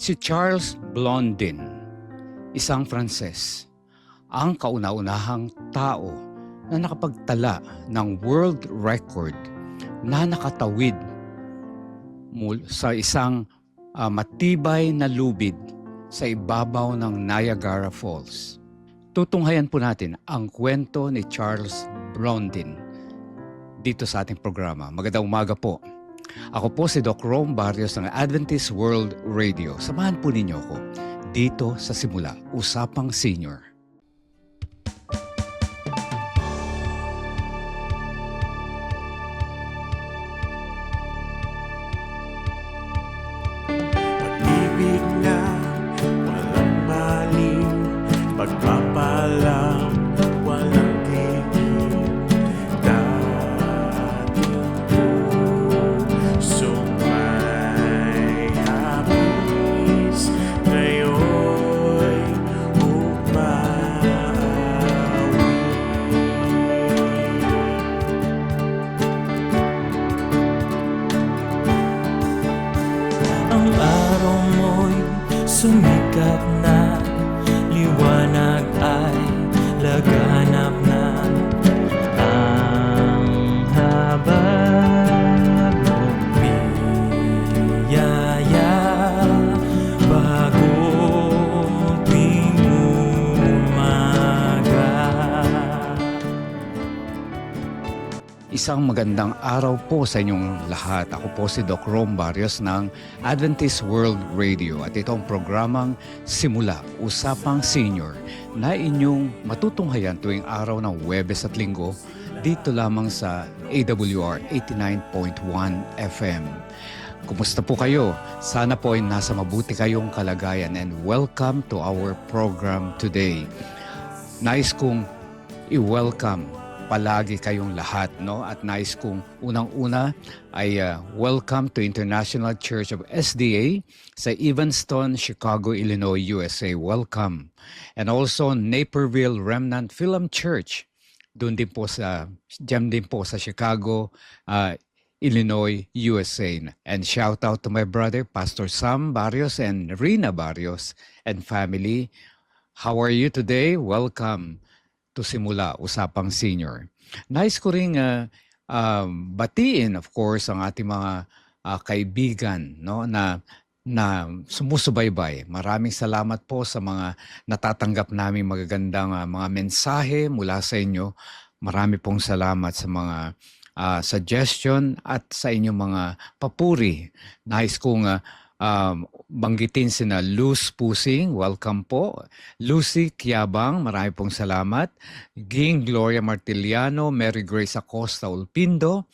Si Charles Blondin, isang Franses, ang kauna-unahang tao na nakapagtala ng world record na nakatawid sa isang matibay na lubid sa ibabaw ng Niagara Falls. Tutunghayan po natin ang kwento ni Charles Blondin dito sa ating programa. Magandang umaga po. Ako po si Doc Rome Barrios ng Adventist World Radio. Samahan po ninyo ako dito sa Simula, Usapang Senior. Pag-ibig na walang maliw, pagpapalang walang tigil, dating pusong may hapis, ngayon'y umaawi. Ang araw mo'y sumikat na, liwanag ay laganap na. Ang habag mong biyaya, bagong tuwing umaga. Isang magandang araw po sa inyong lahat. Ako po si Doc Rome Barrios ng Adventist World Radio at ito ang programang Simula, Usapang Senior na inyong matutunghayan tuwing araw ng Huwebes at Linggo dito lamang sa AWR 89.1 FM. Kumusta po kayo? Sana po ay nasa mabuti kayong kalagayan and welcome to our program today. Nais kong i-welcome palagi kayong lahat, no? At nais kong unang-una ay welcome to International Church of SDA sa Evanston, Chicago, Illinois, USA. Welcome. And also Naperville Remnant Film Church. Diyan din po sa Chicago, Illinois, USA. And shout out to my brother, Pastor Sam Barrios and Rina Barrios and family. How are you today? Welcome to Simula, Usapang Senior. Nice ko ring batiin, of course, ang ating mga kaibigan, no, na sumusubaybay. Maraming salamat po sa mga natatanggap naming magagandang mga mensahe mula sa inyo. Marami pong salamat sa mga suggestion at sa inyong mga papuri. Nice kong banggitin sina Luz Pusing, welcome po. Lucy Kiabang, marami pong salamat. Ging Gloria Martiliano, Mary Grace Acosta Ulpindo,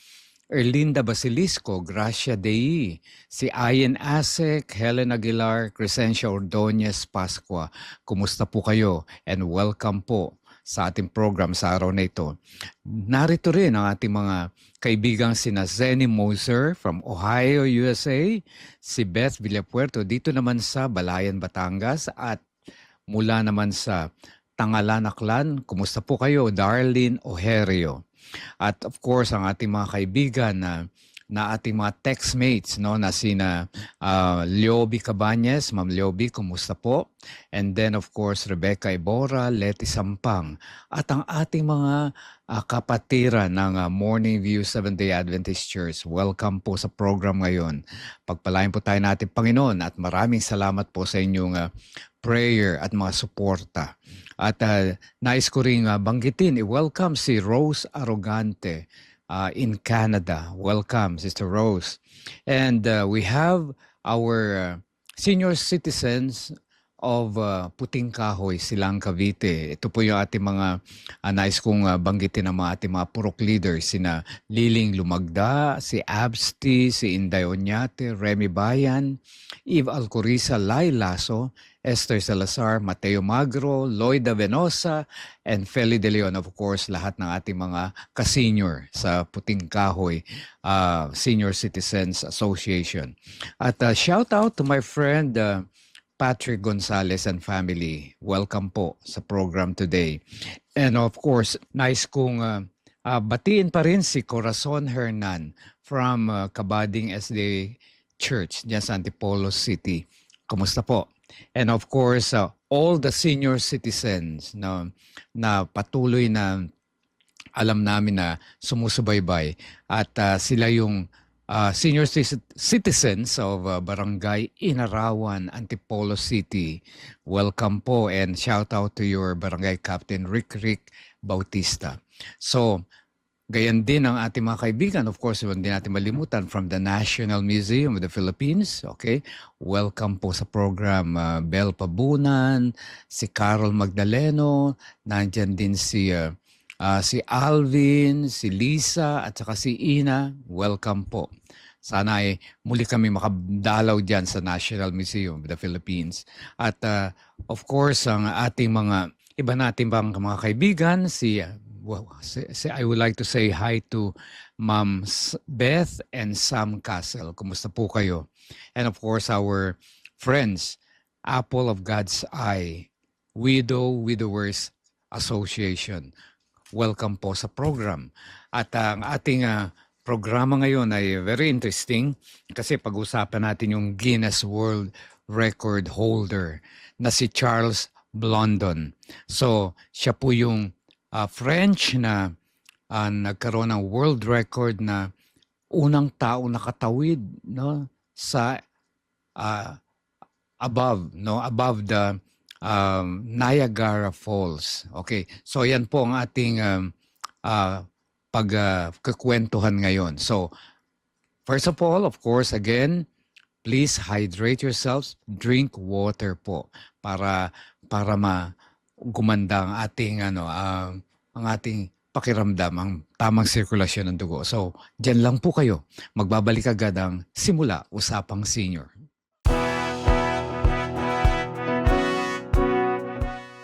Erlinda Basilisco, Gracia Dei, si Ian Asek, Helen Aguilar, Crescencia Ordonez Pascua. Kumusta po kayo? And welcome po sa ating program sa araw na ito. Narito rin ang ating mga kaibigang sina Zenny Moser from Ohio, USA, si Beth Villapuerto dito naman sa Balayan, Batangas, at mula naman sa Tangalan, Aklan. Kumusta po kayo? Darlene Ojerio. At of course, ang ating mga kaibigan na ating mga textmates, no, na sina Leobi Cabañez. Ma'am Leobi, kumusta po? And then of course Rebecca Ibora, Leti Sampang, at ang ating mga kapatiran ng Morning View Seventh-day Adventist Church. Welcome po sa program ngayon. Pagpalain po tayo natin, Panginoon, at maraming salamat po sa inyong prayer at mga suporta. At nais ko rin banggitin, i-welcome si Rose Arrogante in Canada. Welcome, Sister Rose. And we have our senior citizens of Puting Kahoy, Silang Cavite. Ito po yung ating mga nais kong banggitin ng mga ating mga purok leaders. Sina Liling Lumagda, si Absti, si Inday Oñate, Remy Bayan, Eve Alcoriza, Lai Lasso, Esther Salazar, Mateo Magro, Lloyda Venosa, and Feli De Leon, of course, lahat ng ating mga ka-senior sa Puting Kahoy Senior Citizens Association. At shout out to my friend Patrick Gonzalez and family. Welcome po sa program today. And of course, nice kong batiin pa rin si Corazon Hernan from Kabading SDA Church, dyan sa Antipolo City. Kumusta po? And of course, all the senior citizens na patuloy na alam namin na sumusubaybay at sila yung senior citizens of Barangay Inarawan, Antipolo City. Welcome po and shout out to your Barangay Captain Rick Bautista. So, gayan din ang ating mga kaibigan. Of course, hindi natin malimutan from the National Museum of the Philippines. Okay? Welcome po sa program Bel Pabunan, si Carol Magdaleno, nandyan din si Alvin, si Lisa, at saka si Ina. Welcome po. Sana ay muli kami makadalaw dyan sa National Museum of the Philippines. At of course, ang ating mga iba natin bang mga kaibigan, I would like to say hi to Ma'am Beth and Sam Castle. Kumusta po kayo? And of course, our friends, Apple of God's Eye, Widowers Association. Welcome po sa program. At ang ating programa ngayon ay very interesting kasi pag-usapan natin yung Guinness World Record holder na si Charles Blondon. So, siya po yung French na nagkaroon ng world record na unang tao nakatawid sa above the Niagara Falls. Okay. So yan po ang ating pagkukwentuhan ngayon. So first of all, of course, again, please hydrate yourselves, drink water po para gumanda ang ating ang ating pakiramdam, ang tamang sirkulasyon ng dugo. So, diyan lang po kayo. Magbabalik agad ang Simula Usapang Senior.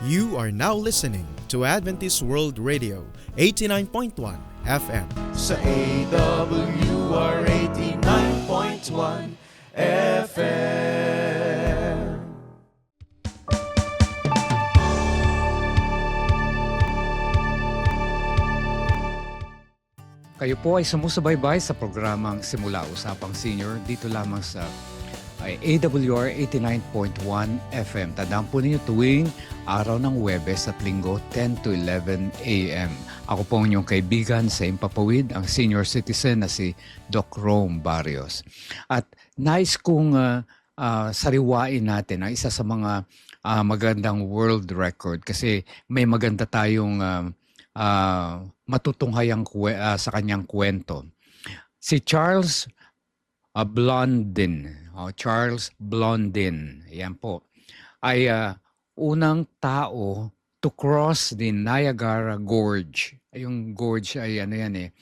You are now listening to Adventist World Radio 89.1 FM. Sa AWR 89.1 FM. Kayo po ay sumusubaybay sa programang Simula Usapang Senior dito lamang sa AWR 89.1 FM. Tandaan po ninyo tuwing araw ng Huwebes at Linggo 10 to 11 a.m. Ako po ang inyong kaibigan sa Impapawid, ang senior citizen na si Doc Rome Barrios. At nais kong sariwain natin ang isa sa mga magandang world record kasi may maganda tayong matutunghayang sa kanyang kwento. Si Charles Blondin, Charles Blondin, yan po, ay unang tao to cross the Niagara Gorge. Yung gorge ay yan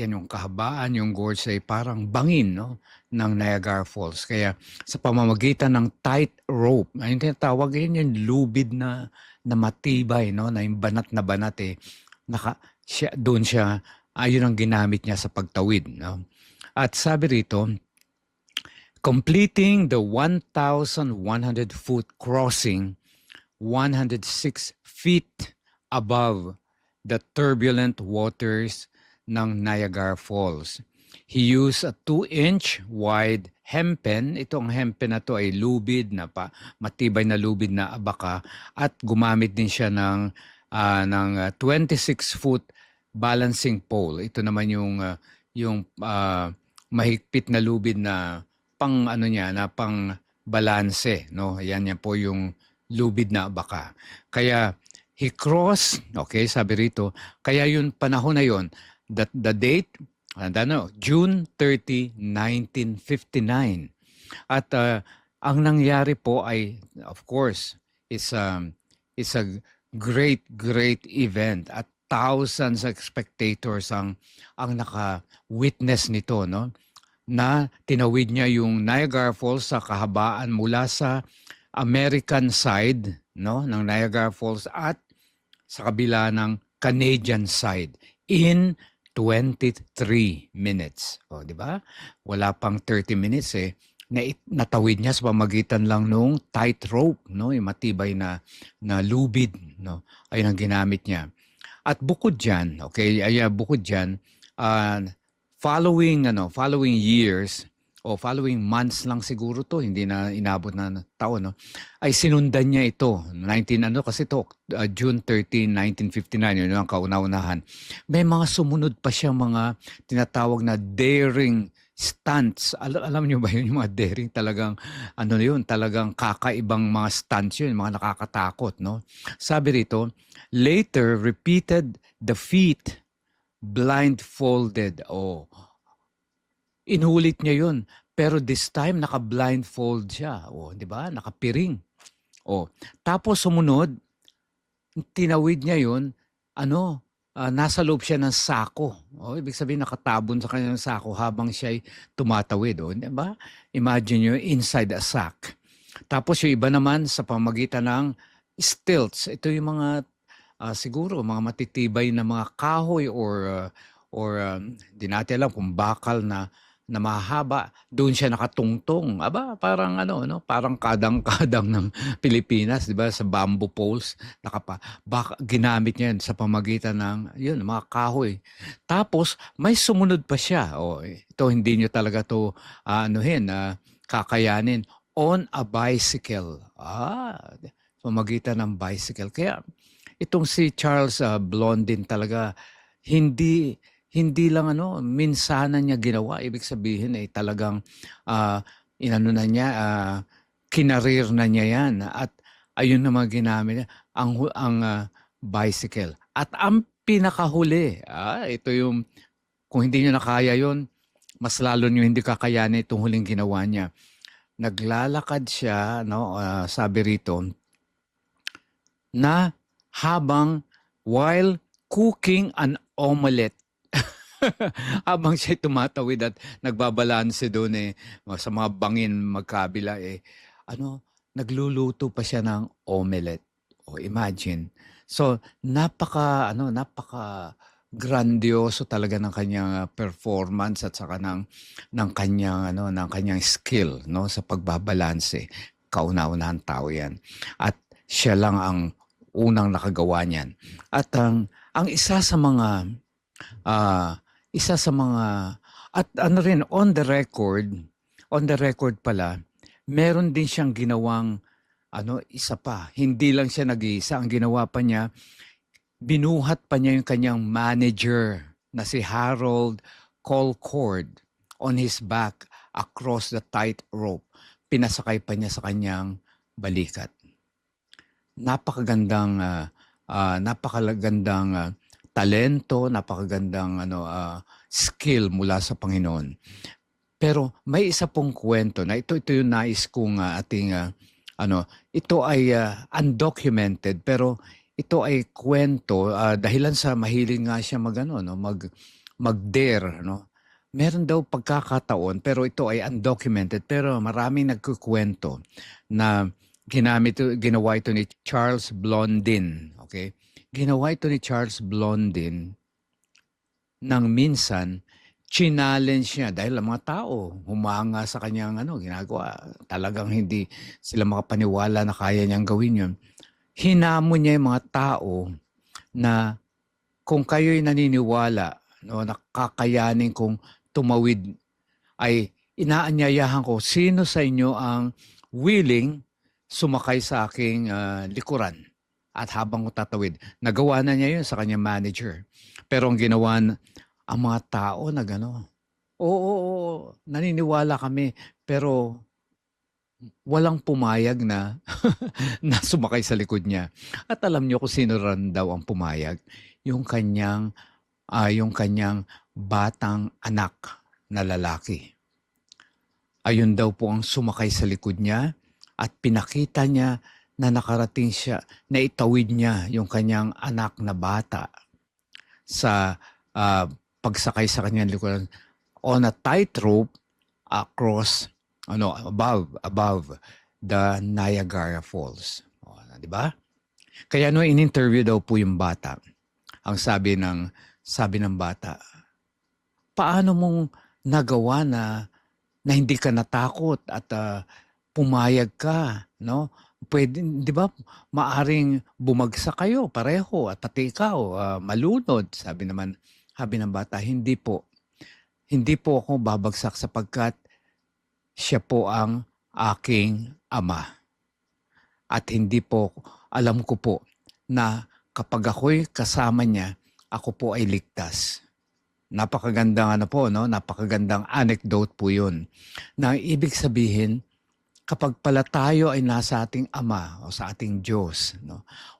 yung kahabaan, yung gorge ay parang bangin ng Niagara Falls. Kaya sa pamamagitan ng tight rope, yung tinatawag yung lubid na matibay, na yung banat na banat doon siya, ayun ang ginamit niya sa pagtawid. At sabi rito, completing the 1,100-foot crossing 106 feet above the turbulent waters ng Niagara Falls. He used a 2-inch wide hempen. Itong hempen na to ay lubid na matibay na lubid na abaka at gumamit din siya ng 26-foot balancing pole. Ito naman yung mahigpit na lubid na pang balanse, Yan po yung lubid na abaka. Kaya he crossed, okay, sabi rito, kaya yung panahon na yun, the date, June 30, 1959. At ang nangyari po ay, of course, is a great event at thousands of spectators ang naka-witness nito, na tinawid niya yung Niagara Falls sa kahabaan mula sa American side, ng Niagara Falls at sa kabila ng Canadian side in 23 minutes. O, di ba? Wala pang 30 minutes natawid niya sa pamagitan lang nung tight rope, yung matibay na lubid, ayun ang ginamit niya. At bukod diyan, following years o following months lang siguro to, hindi na inabot na taon, no? Ay sinundan niya ito. 19 ano kasi to, June 13, 1959, yun ang kauna-unahan. May mga sumunod pa siyang mga tinatawag na daring stunts. Alam niyo ba yun, yung mga daring talagang ano yun, talagang kakaibang mga stunts yun, mga nakakatakot, no? Sabi rito, later repeated the feat blindfolded. Oh, inulit niya yun. Pero this time, naka-blindfold siya. O, di ba? Nakapiring. O, tapos sumunod, tinawid niya yun, nasa loob siya ng sako. O, ibig sabihin, nakatabon sa kanyang sako habang siya'y tumatawid. O, di ba? Imagine nyo, inside a sack. Tapos yung iba naman sa pamagitan ng stilts. Ito yung mga, siguro, mga matitibay na mga kahoy or di natin alam kung bakal na mahaba, doon siya nakatungtong. Aba, parang parang kadang-kadang ng Pilipinas, 'di ba, sa bamboo poles, ginamit niya 'yan sa pamagitan ng 'yun, mga kahoy. Tapos may sumunod pa siya. Oh, ito hindi niyo talaga to kakayanin on a bicycle. Sa pamagitan ng bicycle. Kaya itong si Charles Blondin talaga hindi lang minsanan niya ginawa. Ibig sabihin ay talagang kinarir na niya yan. At ayun naman ginamit niya, ang bicycle. At ang pinakahuli, ito yung, kung hindi niyo nakaya yun, mas lalo niyo hindi kakayanin itong huling ginawa niya. Naglalakad siya, sabi rito, na while cooking an omelette. Habang siya tumatawid at nagbabalanse doon sa mga bangin magkabila nagluluto pa siya ng omelette. O imagine. So napaka grandioso talaga ng kanyang performance at saka ng kanyang skill sa pagbabalanse. Kauna-unahang tao 'yan. At siya lang ang unang nakagawa niyan. At ang isa sa mga at rin on the record pala, meron din siyang ginawang isa pa. Hindi lang siya nag-iisa. Ang ginawa pa niya, binuhat pa niya yung kanyang manager na si Harold Colcord on his back across the tight rope. Pinasakay pa niya sa kanyang balikat. Napakagandang talento, napakagandang skill mula sa Panginoon. Pero may isa pong kwento na ito yung nais kong ito ay undocumented pero ito ay kwento dahilan sa mahilig nga siya mag-dare, Meron daw pagkakataon pero ito ay undocumented pero maraming nagkukwento na ginawa ito ni Charles Blondin, okay? Ginawa ito ni Charles Blondin nang minsan challenge niya dahil ang mga tao humanga sa kanyang ginagawa. Talagang hindi sila makapaniwala na kaya niyang gawin yun. Hinamon niya yung mga tao na kung kayo'y naniniwala na kakayanin kong tumawid ay inaanyayahan ko sino sa inyo ang willing sumakay sa aking likuran. At habang ko tatawid, nagawa na niya yun sa kanyang manager. Pero ang ginawa ang mga tao na oo, naniniwala kami, pero walang pumayag na, na sumakay sa likod niya. At alam niyo kung sino rin daw ang pumayag? Yung kanyang batang anak na lalaki. Ayun daw po ang sumakay sa likod niya at pinakita niya na nakarating siya, na itawid niya yung kanyang anak na bata sa pagsakay sa kanyang likuran on a tightrope across, above the Niagara Falls. Di ba? Kaya in-interview daw po yung bata. Ang sabi ng bata, paano mong nagawa na hindi ka natakot at pumayag ka, Pwede, di ba, maaring bumagsak kayo pareho at pati ikaw, malunod. Sabi ng bata, hindi po ako babagsak sapagkat siya po ang aking ama. At hindi po, alam ko po na kapag ako'y kasama niya, ako po ay ligtas. Napakagandang napakagandang anecdote po yun. Na ibig sabihin, kapag pala tayo ay nasa ating Ama o sa ating Diyos,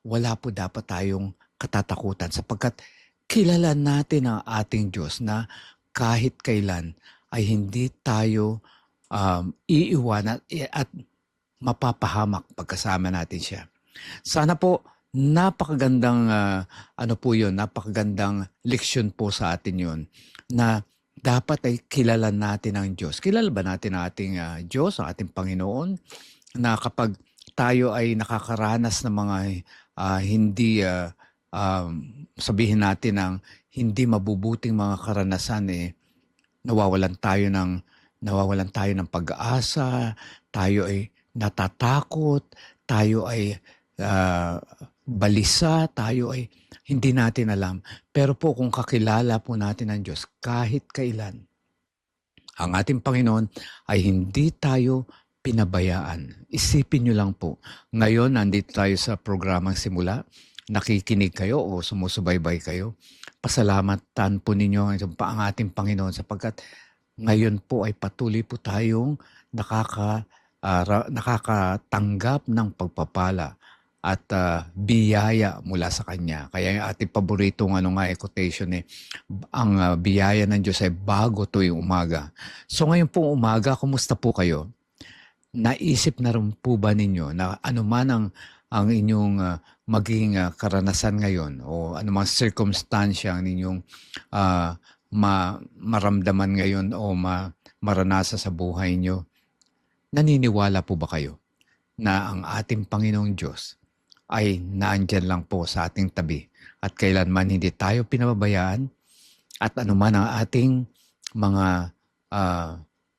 wala po dapat tayong katatakutan sapagkat kilala natin ang ating Diyos na kahit kailan ay hindi tayo iiwanan at mapapahamak pagkasama natin siya. Sana po napakagandang napakagandang leksyon po sa atin yun na dapat ay kilala natin ang Diyos. Kilala ba natin ang ating Diyos, ang ating Panginoon, na kapag tayo ay nakakaranas ng mga hindi, sabihin natin ng hindi mabubuting mga karanasan, nawawalan tayo ng pag-asa, tayo ay natatakot, tayo ay balisa, tayo ay hindi natin alam. Pero po kung kakilala po natin ang Diyos, kahit kailan, ang ating Panginoon ay hindi tayo pinabayaan. Isipin nyo lang po, ngayon nandito tayo sa programang Simula, nakikinig kayo o sumusubaybay kayo, pasalamatan po ninyo ang ating Panginoon sapagkat ngayon po ay patuloy po tayong nakakatanggap ng pagpapala at biyaya mula sa Kanya. Kaya yung ating paboritong quotation ang biyaya ng Diyos ay bago tuwing umaga. So ngayon pong umaga, kumusta po kayo? Naisip na rin po ba ninyo na anuman ang inyong maging karanasan ngayon o anumang circumstansya ang inyong maramdaman ngayon o maranasa sa buhay nyo, naniniwala po ba kayo na ang ating Panginoong Diyos ay naandyan lang po sa ating tabi at kailanman hindi tayo pinababayaan at anuman ang ating mga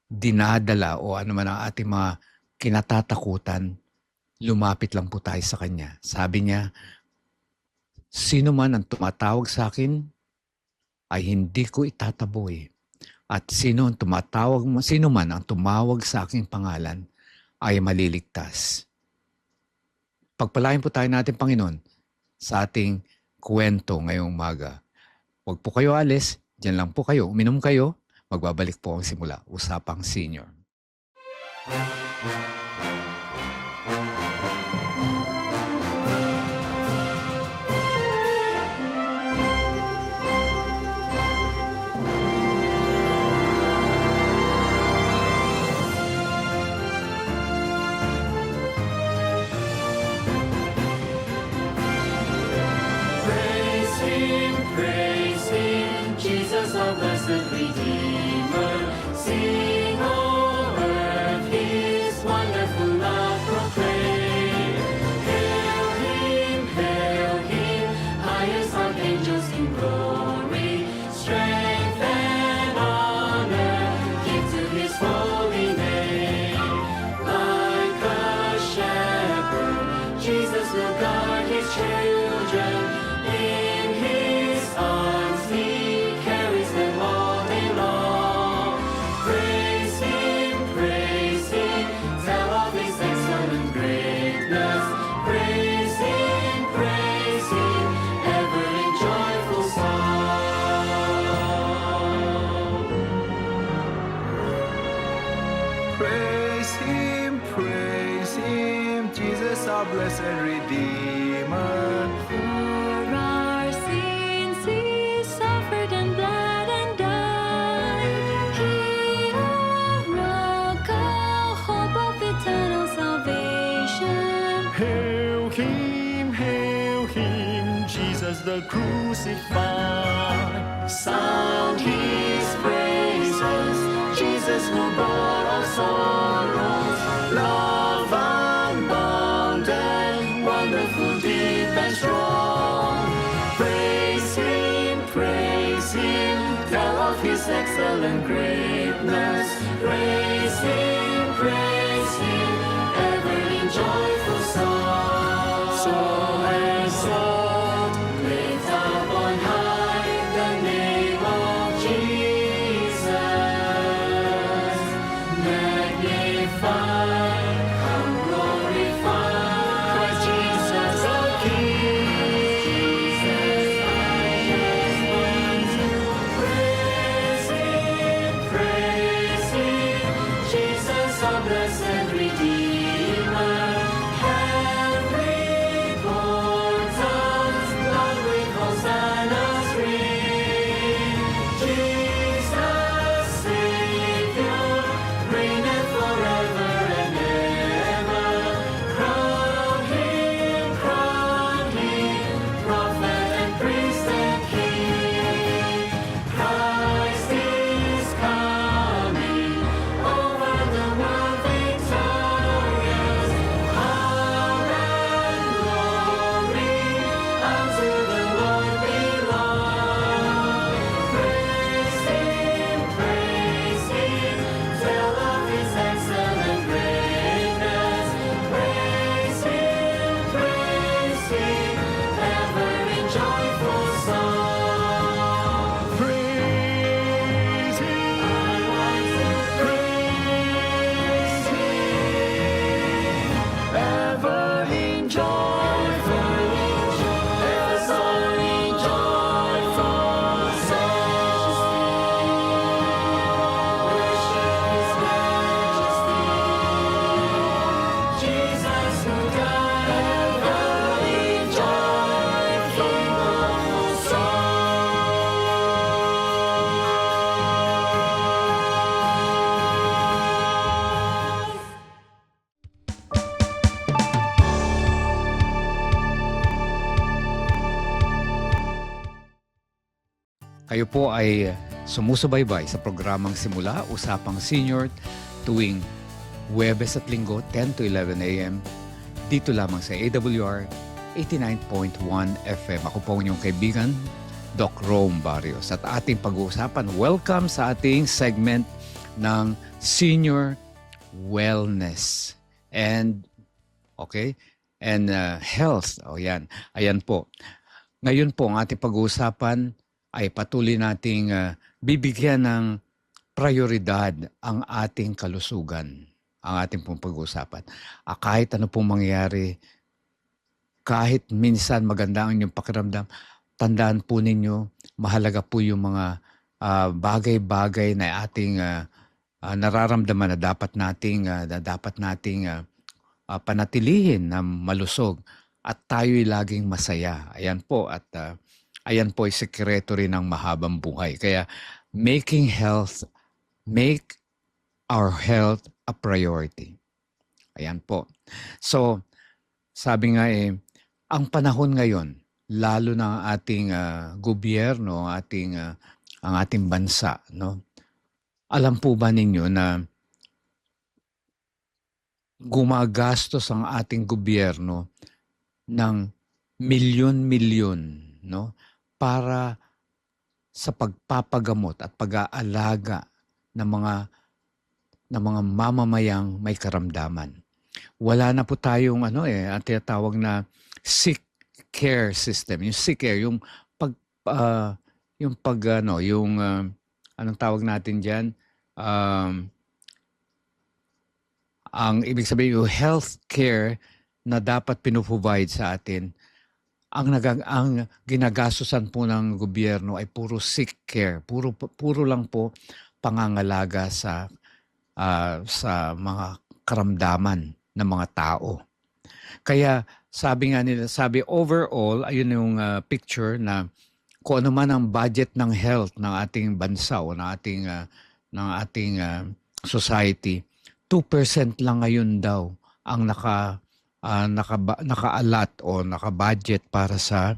dinadala o anuman ang ating mga kinatatakutan, lumapit lang po tayo sa Kanya. Sabi niya, sino man ang tumatawag sa akin ay hindi ko itataboy. At sino man ang tumawag sa aking pangalan ay maliligtas. Pagpalain po tayo natin, Panginoon, sa ating kwento ngayong umaga. Huwag po kayo alis, dyan lang po kayo, uminom kayo, magbabalik po ang Simula, Usapang Senior. Praise Him, Jesus our blessed Redeemer. Sing, O earth, His wonderful love proclaim. Hail Him, highest archangels in glory. Strength and honor give to His holy name. Like a shepherd, Jesus will guard His children. In His arms He carries them all day long. Praise Him, tell of His excellent greatness. Praise Him, ever in joyful song. Praise Him, Jesus our blessed Redeemer. For our sins He suffered and bled and died. He, our rock, our hope of eternal salvation. Hail Him, Jesus the crucified. Sound His praises, Jesus who bore our sorrows. Love unbounded, wonderful, deep and strong. Praise Him, tell of His excellent greatness. Praise Him, ever in joyful song. So exalt, lift up on high the name of Jesus. Magnificent Kayo po ay sumusubaybay sa programang Simula, Usapang Senior, tuwing Huwebes at Linggo, 10 to 11 a.m. dito lamang sa AWR 89.1 FM. Ako po ang inyong kaibigan, Doc Rome Barrios. At ating pag-uusapan, welcome sa ating segment ng Senior Wellness and health. Ayan po. Ngayon po, ang ating pag-uusapan ay patuloy nating bibigyan ng prioridad ang ating kalusugan. Ang ating pong pag-uusapan. Kahit ano pong mangyari, kahit minsan maganda ang inyong pakiramdam, tandaan po ninyo, mahalaga po yung mga bagay-bagay na ating nararamdaman na dapat nating panatilihin na malusog at tayo'y laging masaya. Ayan po at ayan po ay sekreto rin ng mahabang buhay. Kaya make our health a priority. Ayan po. So, sabi nga ang panahon ngayon, lalo na ang ating gobyerno, ang ating bansa, no? Alam po ba ninyo na gumagastos ang ating gobyerno ng milyon-milyon, no? Para sa pagpapagamot at pag-aalaga ng mga mamamayang may karamdaman. Wala na po tayong ang tinatawag na sick care system. Yung sick care, anong tawag natin diyan? Ang ibig sabihin yung health care na dapat pinuprovide sa atin. Ang ginagastusan po ng gobyerno ay puro sick care. Puro lang po pangangalaga sa mga karamdaman ng mga tao. Kaya sabi overall, ayun yung picture na kung ano man ang budget ng health ng ating bansa o ng ating society, 2% lang ngayon daw ang naka-allot o naka-budget para sa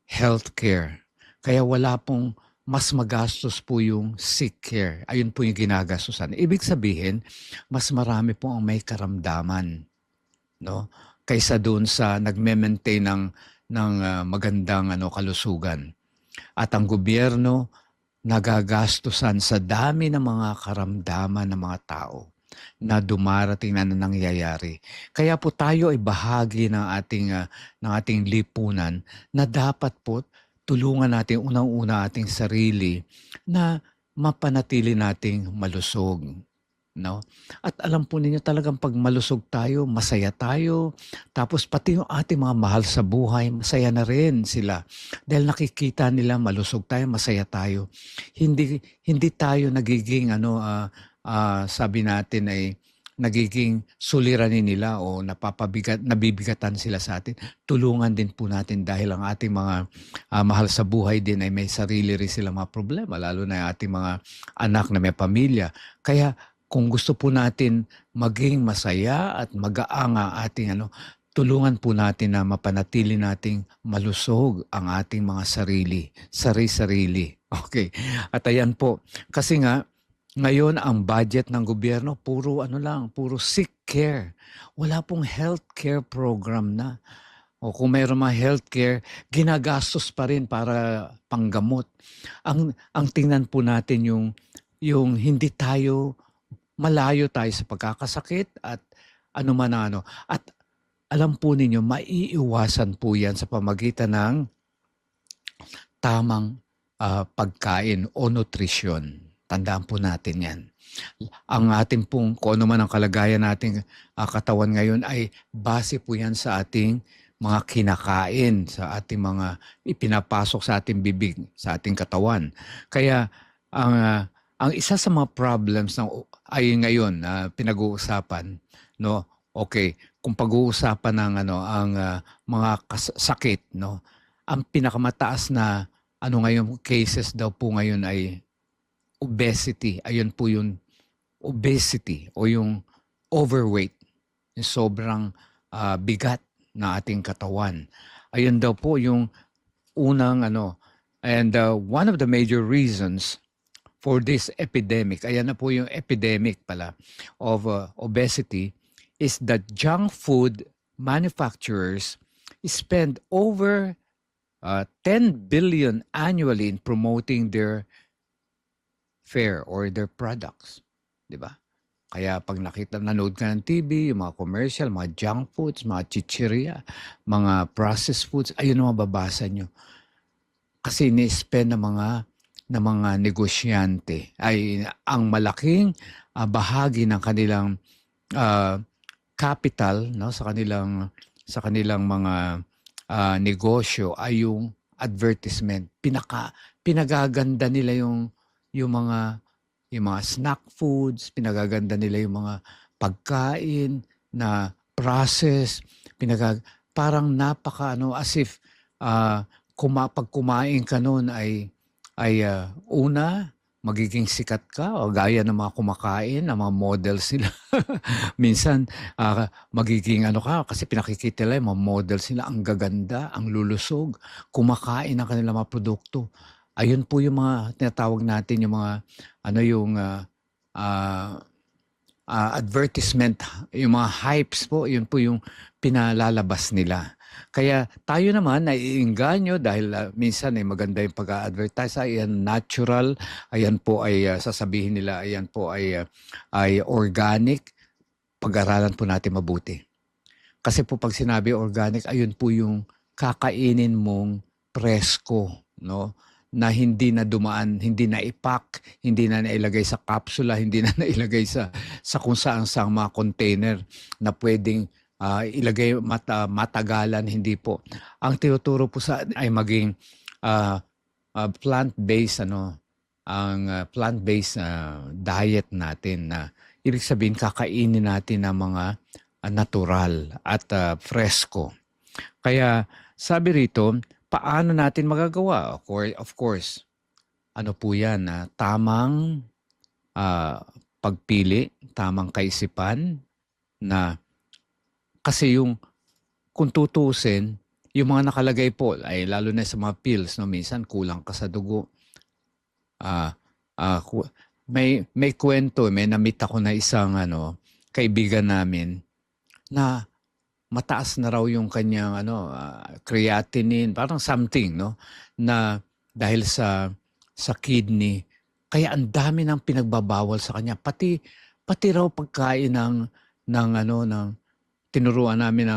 healthcare. Kaya wala pong mas magastos po yung sick care. Ayun po yung ginagastusan. Ibig sabihin, mas marami po ang may karamdaman, no? Kaysa doon sa nagme-maintain ng magandang kalusugan. At ang gobyerno nagagastusan sa dami ng mga karamdaman ng mga tao na dumarating na nangyayari. Kaya po tayo ay bahagi ng ating lipunan na dapat po tulungan natin unang-una ating sarili na mapanatili nating malusog. No? At alam po ninyo talagang pag malusog tayo, masaya tayo. Tapos pati yung ating mga mahal sa buhay, masaya na rin sila. Dahil nakikita nila malusog tayo, masaya tayo. Hindi tayo nagiging sabi natin ay nagiging suliranin nila o nabibigatan sila sa atin. Tulungan din po natin dahil ang ating mga mahal sa buhay din ay may sarili rin silang mga problema, lalo na yung ating mga anak na may pamilya. Kaya kung gusto po natin maging masaya at magaanga ating tulungan po natin na mapanatili nating malusog ang ating mga sarili. Okay. At ayan po. Kasi nga, ngayon ang budget ng gobyerno, puro sick care. Wala pong healthcare program na. O kung mayroon mga healthcare, ginagastos pa rin para panggamot. Ang tingnan po natin yung hindi tayo malayo tayo sa pagkakasakit at At alam po ninyo, maiiwasan po yan sa pamagitan ng tamang pagkain o nutrisyon. Tandaan po natin yan. Ang ating pong, kung ano man ang kalagayan nating katawan ngayon ay base po yan sa ating mga kinakain, sa ating mga ipinapasok sa ating bibig, sa ating katawan. Kaya ang isa sa mga problems ay ngayon na pinag-uusapan, no? Okay, kung pag-uusapan ng ang mga sakit, no? Ang pinakamataas na ngayon cases daw po ngayon ay obesity. Ayun po yung obesity o yung overweight, yung sobrang bigat na ating katawan. Ayun daw po yung unang And one of the major reasons for this epidemic, ayan na po yung epidemic pala of obesity, is that junk food manufacturers spend over 10 billion annually in promoting their fare or their products. Di ba? Kaya pag nanood ka ng TV, yung mga commercial, mga junk foods, mga chichirya, mga processed foods, ayun ang mababasa nyo. Kasi ni-spend ng mga negosyante ay ang malaking bahagi ng kanilang capital, no, sa kanilang mga negosyo ay yung advertisement. Pinagaganda nila yung mga snack foods, pinagaganda nila yung mga pagkain na process, parang as if pag kumain ka noon ay una magiging sikat ka o gaya ng mga kumakain, ng mga models nila. Minsan magiging ka kasi pinakikita nila yung mga models nila, ang gaganda, ang lulusog, kumakain ng kanilang mga produkto. Ayun po yung mga tinatawag natin yung mga advertisement, yung mga hypes po, yun po yung pinalalabas nila. Kaya tayo naman naiinganyo dahil minsan ay maganda yung pag-advertise, ayan natural, ayan po ay sasabihin nila, ayan po ay organic. Pag-aralan po natin mabuti. Kasi po pag sinabi organic, ayun po yung kakainin mong presko, no? Na hindi na dumaan, hindi na ipack, hindi na nailagay sa kapsula, hindi na nailagay sa kung saan mga container na pwedeng ilagay matagalan, hindi po. Ang tinuturo po sa ay maging plant-based plant-based diet natin na ibig sabihin kakainin natin ng mga natural at fresco. Kaya sabi rito, paano natin magagawa? Of course, ano po yan? Tamang pagpili, tamang kaisipan na kasi kung tutusin, yung mga nakalagay po, ay lalo na sa mga pills, no, minsan kulang ka sa dugo. May kwento, may namit ako na isang kaibigan namin na mataas na raw yung kanyang creatinine, parang something, no, na dahil sa kidney. Kaya ang dami ng pinagbabawal sa kanya, pati raw pagkain ng tinuruan namin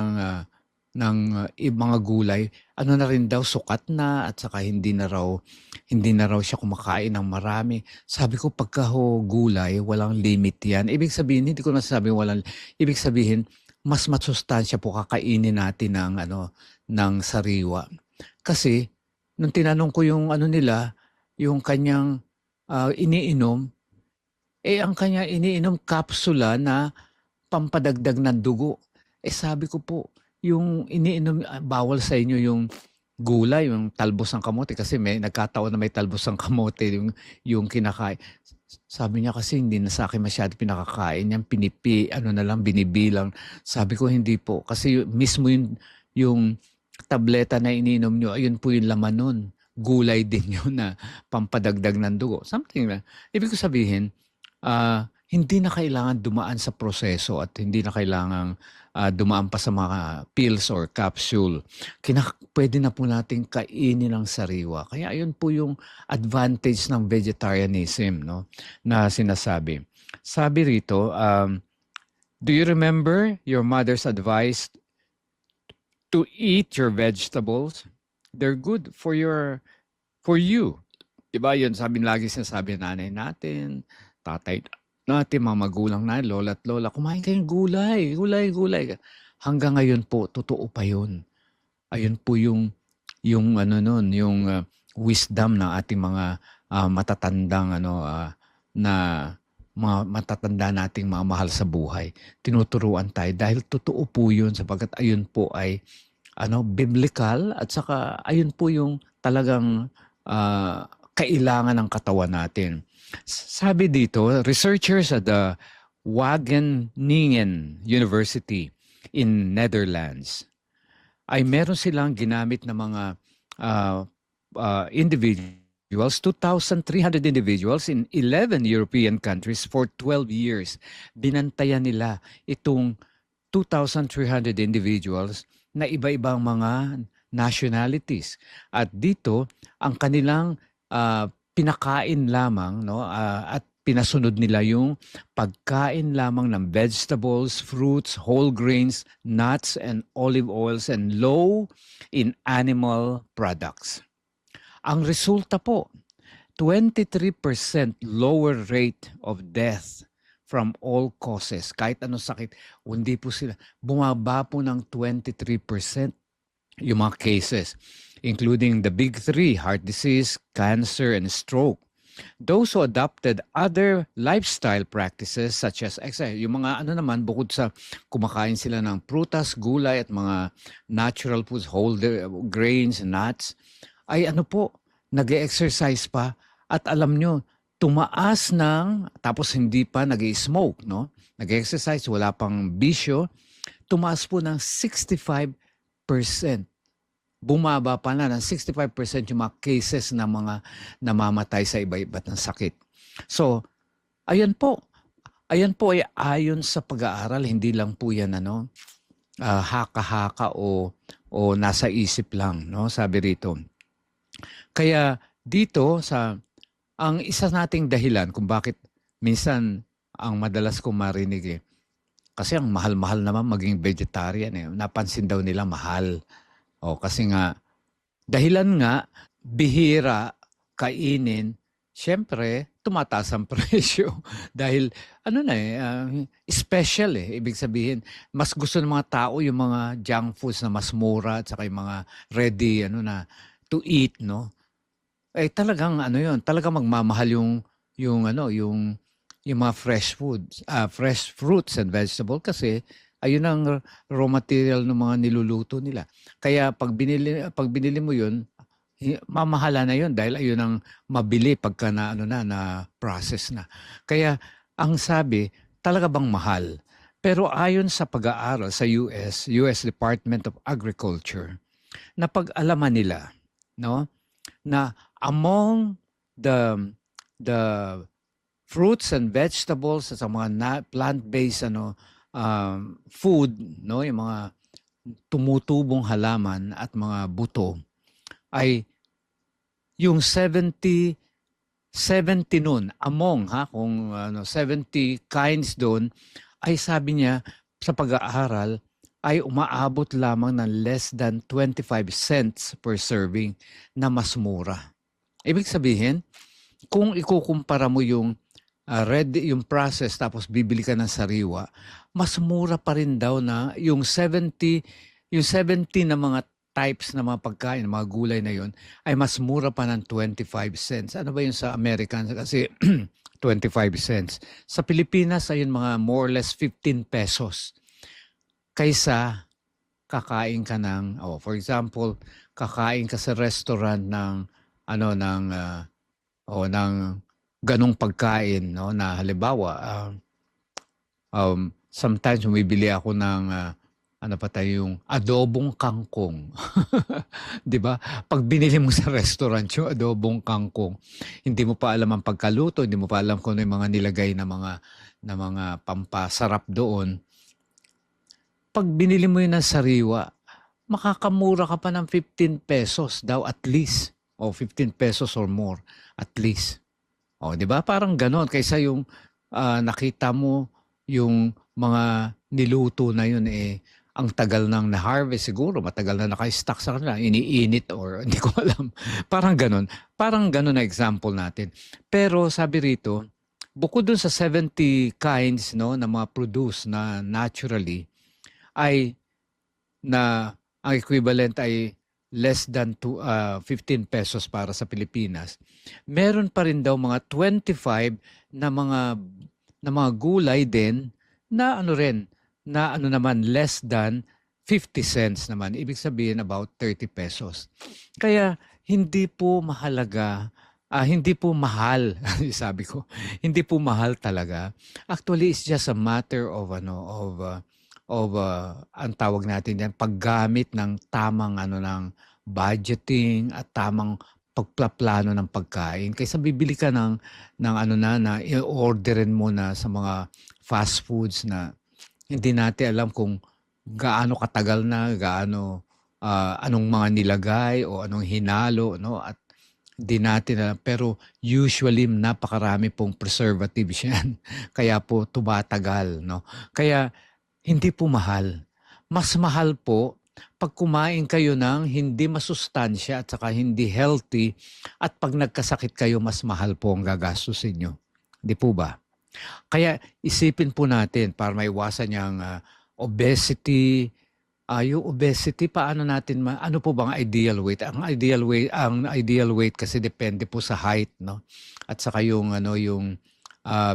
ng mga gulay, na rin daw sukat na at saka hindi na raw siya kumakain ng marami. Sabi ko pagka gulay, walang limit yan. Ibig sabihin, hindi ko nasasabi ibig sabihin mas masustansya po kakainin natin ng sariwa. Kasi nung tinanong ko yung nila, yung kanyang iniinom, ang kanya iniinom kapsula na pampadagdag ng dugo. Sabi ko po, yung iniinom, bawal sa inyo yung gulay, yung talbos ng kamote kasi nagkataon na may talbos ng kamote yung kinakain. Sabi niya kasi hindi na sa akin masyado pinakakain yan, binibilang. Sabi ko hindi po kasi mismo yung tableta na iniinom nyo, ayun po yung laman nun. Gulay din yun na pampadagdag ng dugo. Something na. Ibig ko sabihin, hindi na kailangan dumaan sa proseso at hindi na kailangan dumaan pa sa mga pills or capsule. Pwede na po natin kainin ng sariwa. Kaya ayun po yung advantage ng vegetarianism, no, na sinasabi. Sabi rito, do you remember your mother's advice to eat your vegetables? They're good for you. Diba yun, lagi sinasabi nanay natin, tatay natin, mga magulang na, lola at lola, kumain kayong gulay. Hanggang ngayon po, totoo pa yun. Ayun po yung wisdom ng ating mga matatandang na mga matatanda nating mga mahal sa buhay. Tinuturuan tayo dahil totoo po yun sapagkat ayun po ay biblical at saka ayun po yung talagang kailangan ng katawan natin. Sabi dito, researchers at the Wageningen University in Netherlands ay meron silang ginamit na mga individuals, 2,300 individuals in 11 European countries for 12 years. Binantayan nila itong 2,300 individuals na iba-ibang mga nationalities. At dito, ang kanilang pinakain lamang, no, at pinasunod nila yung pagkain lamang ng vegetables, fruits, whole grains, nuts, and olive oils, and low in animal products. Ang resulta po, 23% lower rate of death from all causes. Kahit anong sakit, hindi po sila. Bumaba po ng 23% yung mga cases, including the big three, heart disease, cancer, and stroke. Those who adopted other lifestyle practices such as exercise, yung mga ano naman, bukod sa kumakain sila ng prutas, gulay at mga natural foods, whole grains, nuts, ay ano po, nag-exercise pa at alam nyo, tumaas ng, tapos hindi pa nag-smoke, no? Nag-exercise, wala pang bisyo, tumaas po ng 65%. Bumaba pa na ng 65% yung mga cases na mga namamatay sa iba-iba't ng sakit. So, ayan po. Ayan po ay ayon sa pag-aaral, hindi lang po yan haka-haka o nasa isip lang, no? Sabi rito. Kaya dito ang isa nating dahilan kung bakit minsan ang madalas kong marinig kasi ang mahal-mahal naman maging vegetarian Napansin daw nila mahal. Kasi nga, dahilan nga, bihira, kainin, syempre, tumataas ang presyo. Dahil, special Ibig sabihin, mas gusto ng mga tao yung mga junk foods na mas mura at saka yung mga ready, to eat, no? Talagang, talagang magmamahal yung mga fresh foods, fresh fruits and vegetables kasi, ayun ang raw material ng mga niluluto nila. Kaya pag binili mo yun, mamahala na yun dahil ayun ang mabili pagka na process na. Kaya ang sabi, talaga bang mahal? Pero ayon sa pag-aaral sa US Department of Agriculture, na pag-alaman nila, no, na among the fruits and vegetables sa mga plant-based food, no, yung mga tumutubong halaman at mga buto ay yung 70 nun kung 70 kinds doon ay sabi niya sa pag-aaral ay umaabot lamang ng less than 25 cents per serving na mas mura. Ibig sabihin, kung ikukumpara mo yung yung process tapos bibili ka ng sariwa, mas mura pa rin daw na yung 70 na mga types na mga pagkain, mga gulay na yon ay mas mura pa ng 25 cents. Ano ba yun sa American? Kasi 25 cents. Sa Pilipinas, ayun mga more or less 15 pesos. Kaysa kakain ka ng, for example, kakain ka sa restaurant ng ganong pagkain, no, na halimbawa sometimes bumibili ako ng yung adobong kangkong. 'Di ba? Pag binili mo sa restaurant yung adobong kangkong, hindi mo pa alam ang pagkaluto, hindi mo pa alam kung ano yung mga nilagay na mga pampasarap doon. Pag binili mo yun ng sariwa, makakamura ka pa ng 15 pesos daw at least, o 15 pesos or more at least. 'Di ba? Parang ganon kaysa yung nakita mo yung mga niluto na yun ang tagal nang na-harvest siguro, matagal na naka-stock sa kanila, iniinit or hindi ko alam. Parang ganon na example natin. Pero sabi rito, bukod dun sa 70 kinds, no, na mga produce na naturally, ay na ang equivalent ay less than 15 pesos para sa Pilipinas. Meron pa rin daw mga 25 na mga gulay din na naman less than 50 cents naman. Ibig sabihin about 30 pesos. Kaya hindi po mahalaga, hindi po mahal, sabi ko. Hindi po mahal talaga. Actually, it's just a matter of ang tawag natin yan, paggamit ng tamang ng budgeting at tamang pagplaplano ng pagkain kaysa bibili ka ng ano na i-orderin mo na sa mga fast foods na hindi natin alam kung gaano katagal na, anong mga nilagay o anong hinalo, no? At hindi natin alam. Pero usually, napakarami pong preservatives yan. Kaya po tumatagal, no? Kaya hindi po mahal. Mas mahal po pag kumain kayo ng hindi masustansya at saka hindi healthy at pag nagkasakit kayo, mas mahal po ang gagastusin nyo. Di po ba? Kaya isipin po natin para maiwasan yung obesity. Yung obesity, paano natin ano po bang ideal weight? Ang ideal weight kasi depende po sa height, no? At saka yung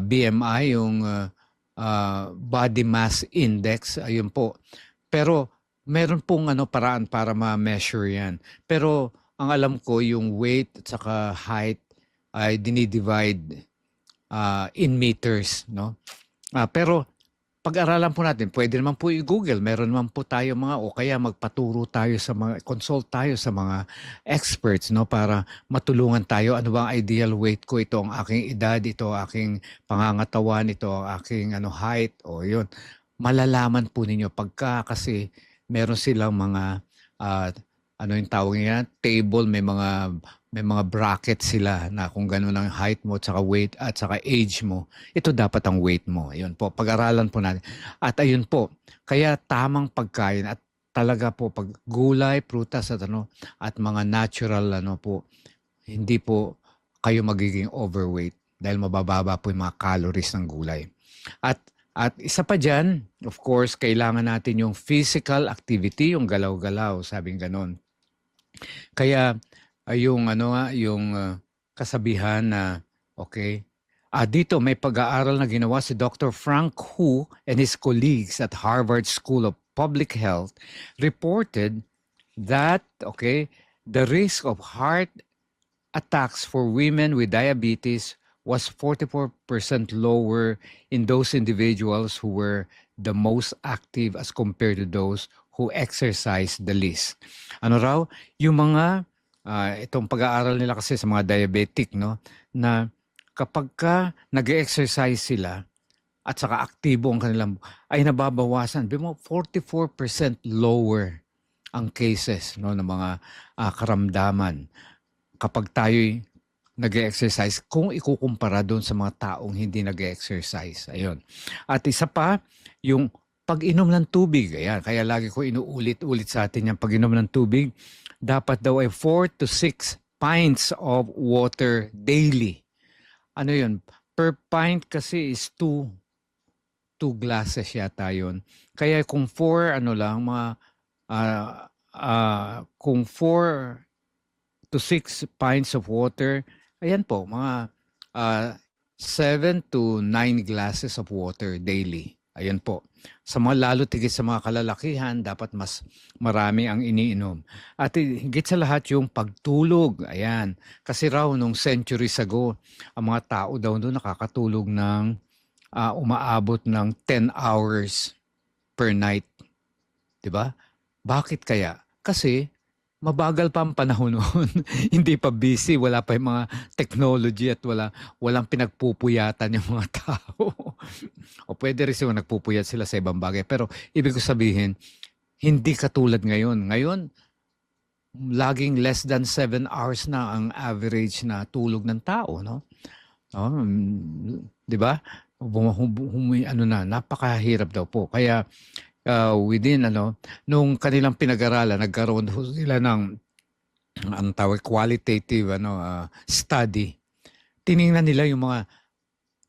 BMI, yung body mass index, ayun po. Pero meron pong paraan para ma-measure 'yan. Pero ang alam ko yung weight at saka height ay dinidivide in meters, no? Pero pag-aralan po natin, pwede naman po i-Google. Meron naman po tayo o kaya magpaturo tayo consult tayo sa mga experts, no, para matulungan tayo. Ano ba ang ideal weight ko? Ito ang aking edad, ito ang aking pangangatawan, ito ang aking height, o yun. Malalaman po ninyo pagka kasi meron silang mga, yung tawag niya, table, may mga bracket sila na kung gano'n ang height mo, tsaka weight, at saka age mo, ito dapat ang weight mo. Ayun po, pag-aralan po natin. At ayun po, kaya tamang pagkain at talaga po pag gulay, prutas at mga natural po, hindi po kayo magiging overweight dahil mabababa po yung mga calories ng gulay. At isa pa dyan, of course, kailangan natin yung physical activity, yung galaw-galaw, sabing ganon. Kaya yung kasabihan na okay. Dito may pag-aaral na ginawa si Dr. Frank Hu and his colleagues at Harvard School of Public Health reported that the risk of heart attacks for women with diabetes was 44% lower in those individuals who were the most active as compared to those who exercised the least. Ano raw? Yung mga itong pag-aaral nila kasi sa mga diabetic, no, na kapag nag-exercise sila at saka aktibo ang kanilang ay nababawasan. Bimo 44% lower ang cases, no, ng mga karamdaman kapag tayo'y nag-exercise kung ikukumpara doon sa mga taong hindi nag-exercise. Ayun. At isa pa, yung pag-inom ng tubig. Ayan, kaya lagi ko inuulit-ulit sa atin yung pag-inom ng tubig. Dapat daw ay 4 to 6 pints of water daily. Ano yun? Per pint kasi is 2 glasses yata yun. Kaya kung 4, kung 4 to 6 pints of water, ayan po, mga 7 to 9 glasses of water daily. Ayan po. Sa mga lalo tigit sa mga kalalakihan, dapat mas marami ang iniinom. At higit sa lahat yung pagtulog. Ayan. Kasi raw nung centuries ago, ang mga tao daw doon nakakatulog ng umaabot ng 10 hours per night. 'Di ba? Bakit kaya? Kasi mabagal pa ang panahon noon. Hindi pa busy, wala pa yung mga technology at walang pinagpupuyatan yung mga tao. O pwede rin sila nagpupuyat sila sa ibang bagay. Pero ibig ko sabihin, hindi katulad ngayon. Ngayon, laging less than 7 hours na ang average na tulog ng tao, no? 'Di ba? Napakahirap daw po. Kaya within nung kanilang pinag-aralan, nagkaroon sila ng ang tawag qualitative study. Tiningnan nila yung mga